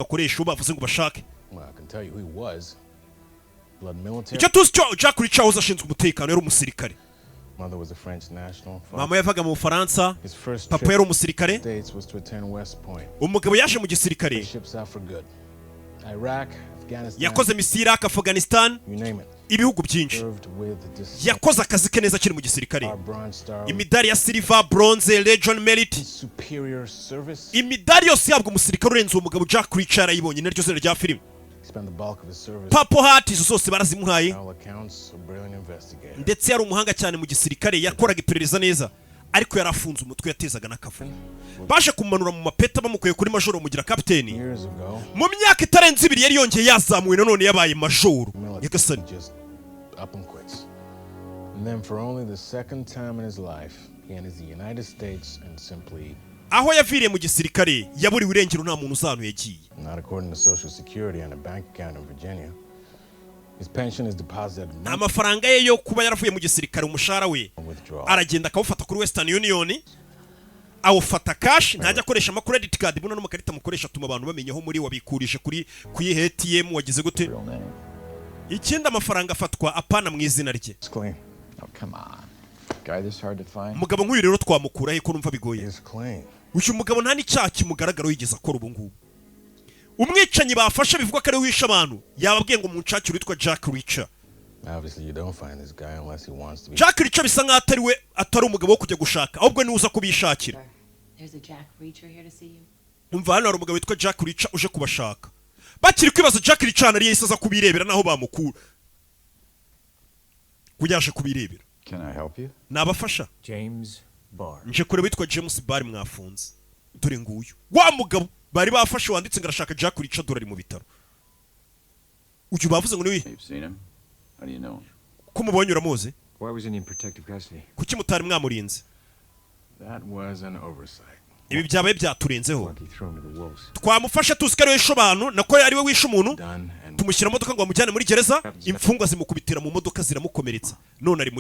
bakoresha bavuze ngo bashake. Icyo tuzi cyo Jack Reacher wahoze ashinzwe umutekano yari umusirikare. Mama yavaga mu Bufaransa, papa yari umusirikare. Umugabo yaje mu gisirikare, yakoze misi Iraq, Afghanistan, ibihugu byinshi. Yakoze akazi ke neza akiri mu gisirikare. Imidari ya silver, bronze, legion merit, imidari yose yabwo umusirikare urenze uwo mugabo Jack Reacher yarayibonye, naryo zina rya filime. Purple Heart izo zose barazimuhaye. Ndetse yari umuhanga cyane mu gisirikare, yakoraga iperereza neza, ariko yarafunze umutwe yatezaga n'akavuyo. Baje kumanura mu mapeta bamukuye kuri majoro mugira kapiteni. Mu myaka itarenze 2 yari yongeye yazamuwe none yabaye majoro. Yagasani. And then for only the second time in his life, he enters the United States and simply aho yaviriye mu gisirikare yaburiwe irengero nta muntu uzanu yagiye. Not according to Social Security and a bank account in Virginia. His pension is deposited. Amafaranga ye yo kuba yaravuye mu gisirikare umushahara we aragenda akawufata kuri Western Union, awufata cash, ntajya akoresha ama credit card buno no makarita mukoresha tuma abantu bamenye aho muri wabikurije kuri ATM wagize gute. Ikindi amafaranga afatwa apana mu izina rye. Mugabo nk'uyu rero twamukura he ko numva bigoye. Uyu mugabo nta n'icyaha kimugaragaro yigeze akora ubu ngubu. Umwicanyi bafashe bivuga ko ari wisha abantu, yababwiye ngo munshakire witwa Jack Reacher. Obviously you don't find this guy unless he wants to be. Jack Reacher bisa nkaho atari we, atari umugabo wo kujya gushaka, ahubwo ni uza kubishakira. There's a Jack Reacher here to see you. Umva hano hari umugabo witwa Jack Reacher uje kubashaka. Bakiri kwibaza Jack Reacher nari yahise aza kubirebera naho bamukura. Kujyashe kubirebera. Can I help you? Nabafasha. James Barr. Nje kure witwa James Barr mwafunze. Dore nguyu. Wa mugabo bari bafashe wanditse ngarashaka Jack Reacher dorari mu bitaro. Uyu bavuze ngo ni wi. You've seen him. How do you know him? Kumubonye uramuzi? Why was he in protective custody? Kuki mutari mwamurinze? That was an oversight. Ibi byabaye byaturenzeho. Twamufasha tusikare wisho abantu nako ari we wisho umuntu. Tumushyira modoka ngo amujyane muri gereza, imfungwa zimukubitira mu modoka ziramukomeretsa. None ari